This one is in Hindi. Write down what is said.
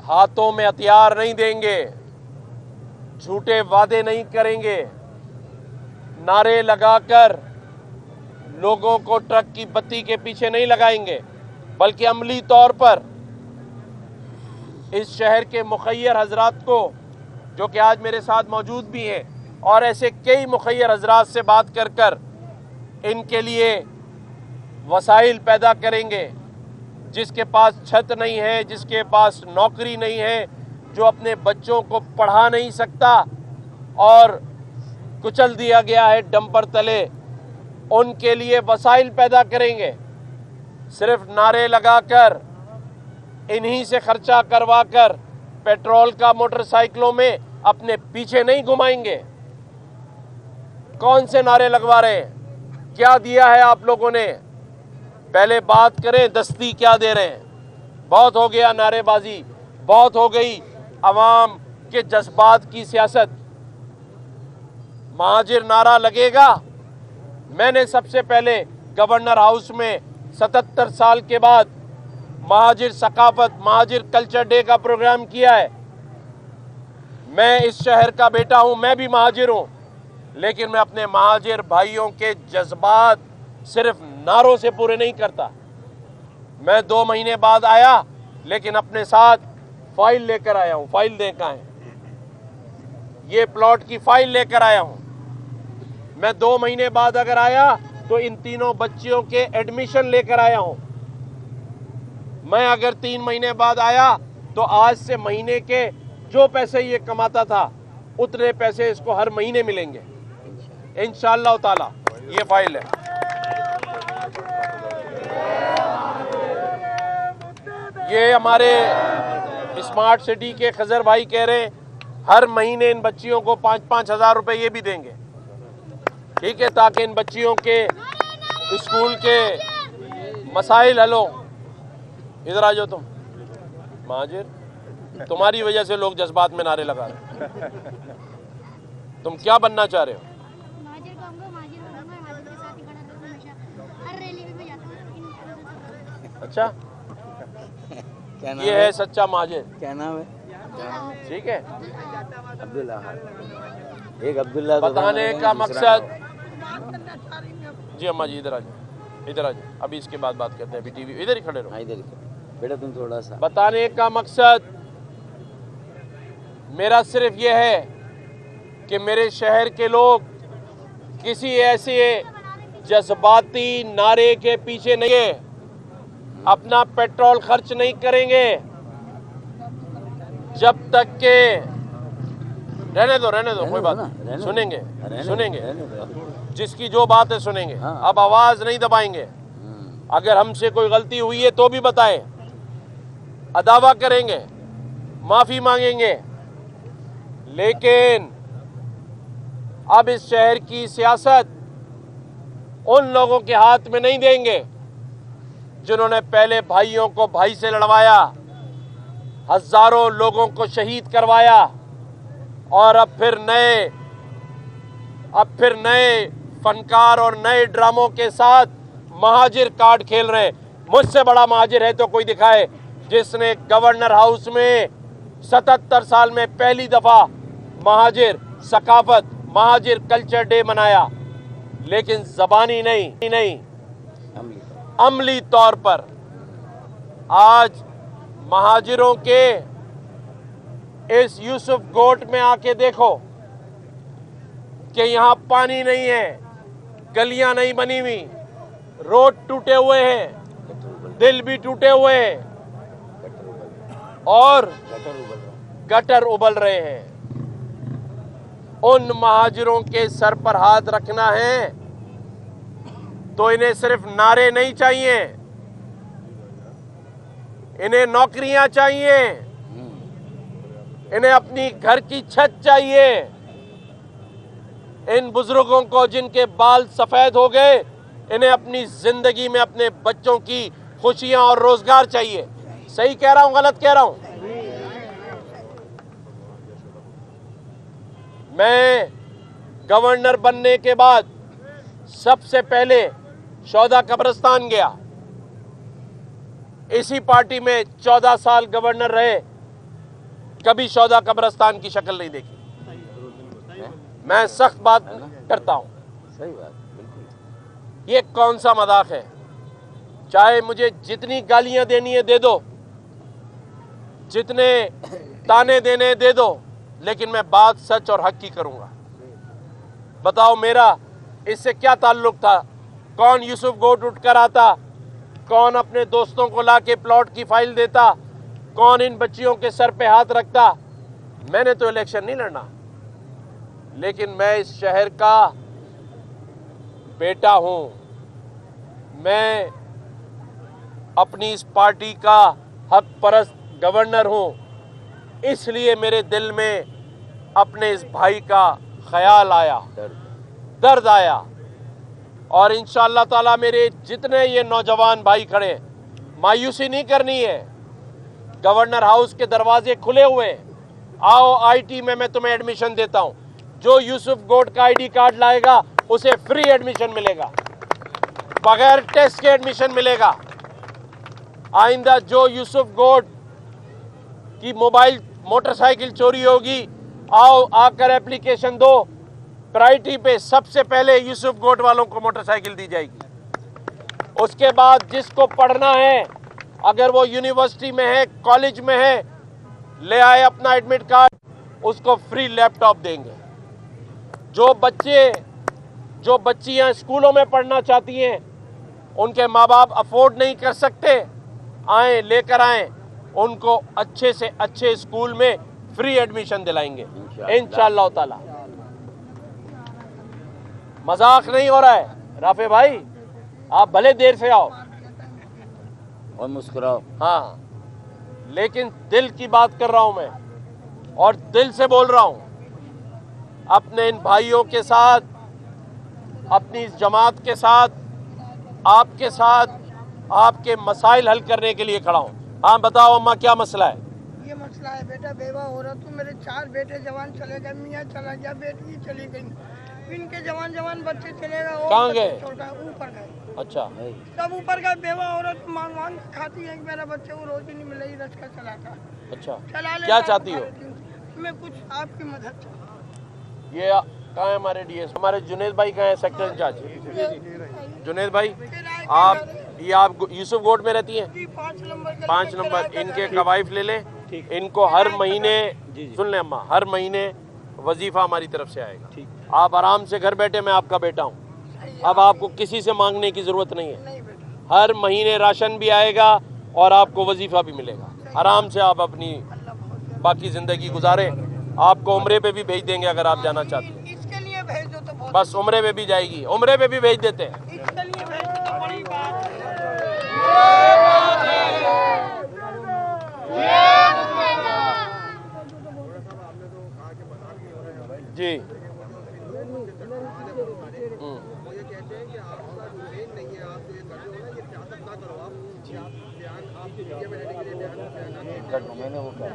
हाथों में हथियार नहीं देंगे, झूठे वादे नहीं करेंगे, नारे लगाकर लोगों को ट्रक की बत्ती के पीछे नहीं लगाएंगे, बल्कि अमली तौर पर इस शहर के मुखय्यर हजरात को, जो कि आज मेरे साथ मौजूद भी हैं, और ऐसे कई मुखय्यर हजरात से बात कर कर इनके लिए वसाइल पैदा करेंगे। जिसके पास छत नहीं है, जिसके पास नौकरी नहीं है, जो अपने बच्चों को पढ़ा नहीं सकता और कुचल दिया गया है डंपर तले, उनके लिए वसाइल पैदा करेंगे। सिर्फ नारे लगाकर, इन्हीं से खर्चा करवाकर पेट्रोल का मोटरसाइकिलों में अपने पीछे नहीं घुमाएंगे। कौन से नारे लगवा रहे हैं? क्या दिया है आप लोगों ने? पहले बात करें, दस्ती क्या दे रहे हैं? बहुत हो गया नारेबाजी, बहुत हो गई अवाम के जज्बात की सियासत। महाजिर नारा लगेगा। मैंने सबसे पहले गवर्नर हाउस में 77 साल के बाद महाजिर सकाफत, महाजिर कल्चर डे का प्रोग्राम किया है। मैं इस शहर का बेटा हूं, मैं भी महाजिर हूं, लेकिन मैं अपने महाजिर भाइयों के जज्बात सिर्फ नारों से पूरे नहीं करता। मैं 2 महीने बाद आया, लेकिन अपने साथ फाइल लेकर आया हूं। फाइल देखा है, ये प्लॉट की फाइल लेकर आया हूं। मैं 2 महीने बाद अगर आया तो इन तीनों बच्चियों के एडमिशन लेकर आया हूं। मैं अगर 3 महीने बाद आया तो आज से महीने के जो पैसे ये कमाता था उतने पैसे इसको हर महीने मिलेंगे इंशाअल्लाह ताला। ये फाइल है। ये हमारे स्मार्ट सिटी के खजर भाई कह रहे हैं हर महीने इन बच्चियों को 5-5 हज़ार रुपए ये भी देंगे, ठीक है, ताकि इन बच्चियों के स्कूल के मसाइल हल हो। इधर आ जाओ तुम महाजिर, तुम्हारी वजह से लोग जज्बात में नारे लगा रहे हैं। तुम क्या बनना चाह रहे हो? अच्छा, ये है सच्चा महाजिर। क्या नाम है? ठीक है, अब्दुल्ला। एक अब्दुल्ला बताने का मकसद जी। अम्मा जी इधर आ जाओ, इधर आ जाओ, अभी इसके बाद बात करते हैं। अभी टीवी इधर ही खड़े रहो। इधर ही बेटा, तुम थोड़ा सा। बताने का मकसद मेरा सिर्फ ये है कि मेरे शहर के लोग किसी ऐसे जज्बाती नारे के पीछे नहीं है, अपना पेट्रोल खर्च नहीं करेंगे जब तक के। रहने दो, कोई बात नहीं, सुनेंगे, जिसकी जो बात है सुनेंगे। अब आवाज नहीं दबाएंगे। अगर हमसे कोई गलती हुई है तो भी बताएं, अदावा करेंगे, माफी मांगेंगे, लेकिन अब इस शहर की सियासत उन लोगों के हाथ में नहीं देंगे जिन्होंने पहले भाइयों को भाई से लड़वाया, हजारों लोगों को शहीद करवाया, और अब फिर नए फनकार और नए ड्रामों के साथ महाजिर कार्ड खेल रहे। मुझसे बड़ा महाजिर है तो कोई दिखाए, जिसने गवर्नर हाउस में 77 साल में पहली दफा महाजिर सकाफत, महाजिर कल्चर डे मनाया, लेकिन जबानी नहीं, अमली तौर पर। आज महाजिरों के इस यूसुफ गोट में आके देखो कि यहाँ पानी नहीं है, गलियां नहीं बनी हुई, रोड टूटे हुए हैं, दिल भी टूटे हुए हैं, और गटर उबल रहे हैं। उन महाजिरों के सर पर हाथ रखना है तो इन्हें सिर्फ नारे नहीं चाहिए, इन्हें नौकरियां चाहिए, इन्हें अपनी घर की छत चाहिए। इन बुजुर्गों को जिनके बाल सफेद हो गए, इन्हें अपनी जिंदगी में अपने बच्चों की खुशियां और रोजगार चाहिए। सही कह रहा हूं, गलत कह रहा हूं? मैं गवर्नर बनने के बाद सबसे पहले शौदा कब्रिस्तान गया। इसी पार्टी में 14 साल गवर्नर रहे, कभी शौदा कब्रिस्तान की शक्ल नहीं देखी। मैं सख्त बात करता हूं। सही बात, बिल्कुल। ये कौन सा मजाक है? चाहे मुझे जितनी गालियां देनी है दे दो, जितने ताने देने दे दो, लेकिन मैं बात सच और हक की करूंगा। बताओ मेरा इससे क्या ताल्लुक था? कौन यूसुफ गोट उठकर आता? कौन अपने दोस्तों को लाके प्लॉट की फाइल देता? कौन इन बच्चियों के सर पे हाथ रखता? मैंने तो इलेक्शन नहीं लड़ना, लेकिन मैं इस शहर का बेटा हूं। मैं अपनी इस पार्टी का हक परस्त गवर्नर हूं, इसलिए मेरे दिल में अपने इस भाई का ख्याल आया, दर्द आया। और इंशाअल्लाह ताला मेरे जितने ये नौजवान भाई खड़े, मायूसी नहीं करनी है। गवर्नर हाउस के दरवाजे खुले हुए हैं। आओ, आईटी में मैं तुम्हें एडमिशन देता हूं। जो यूसुफ गोट का आईडी कार्ड लाएगा उसे फ्री एडमिशन मिलेगा, बगैर टेस्ट के एडमिशन मिलेगा। आइंदा जो यूसुफ गोट की मोटरसाइकिल चोरी होगी, आओ आकर एप्लीकेशन दो। प्रायोरिटी पे सबसे पहले यूसुफ गोट वालों को मोटरसाइकिल दी जाएगी। उसके बाद जिसको पढ़ना है, अगर वो यूनिवर्सिटी में है, कॉलेज में है, ले आए अपना एडमिट कार्ड, उसको फ्री लैपटॉप देंगे। जो बच्चियां स्कूलों में पढ़ना चाहती हैं, उनके माँ बाप अफोर्ड नहीं कर सकते, आए लेकर आए, उनको अच्छे से अच्छे स्कूल में फ्री एडमिशन दिलाएंगे इंशाअल्लाह ताला। मजाक नहीं हो रहा है राफे भाई, आप भले देर से आओ और मुस्कुराओ। हाँ, लेकिन दिल की बात कर रहा हूं मैं, और दिल से बोल रहा हूं। अपने इन भाइयों के साथ, अपनी इस जमात के साथ, आपके साथ, आपके मसाइल हल करने के लिए खड़ा हूं। हाँ बताओ अम्मा, क्या मसला है? ये मसला है बेटा, बेवा हो रहा तू। मेरे 4 बेटे जवान चले गए, मियाँ चला गया, बेटी चली गई। इनके जवान बच्चे चलेगा। कहाँ गए? ऊपर गए। अच्छा, सब ऊपर गए। बेवा औरत मांग मांग खाती है। मेरा बच्चे को रोजी नहीं मिल रही, रच का चलाता। अच्छा, चला ले। क्या चाहती हो? मैं कुछ आपकी मदद चाहता। ये कहाँ है हमारे डीएस? हमारे जुनेद भाई कहाँ है, सेक्टर इंचार्ज? जुनेद भाई, आप यूसुफ गोट में रहती हैं? 5 नंबर। इनके कवाइफ ले लें। इनको हर महीने, सुन लें अम्मा, हर महीने वजीफा हमारी तरफ से आएगा। आप आराम से घर बैठे, मैं आपका बेटा हूँ। अब आपको किसी से मांगने की जरूरत नहीं है। हर महीने राशन भी आएगा और आपको वजीफा भी मिलेगा। आराम से आप अपनी बाकी जिंदगी गुजारें। आपको उम्रे पे भी भेज देंगे अगर आप जाना चाहते हैं। इसके लिए भेज दो तो बहुत। बस उम्रे पे भी जाएगी, उम्रे पे भी भेज देते हैं। इसके लिए भेज दो तो बड़ी बात है। जी, मैंने वो क्या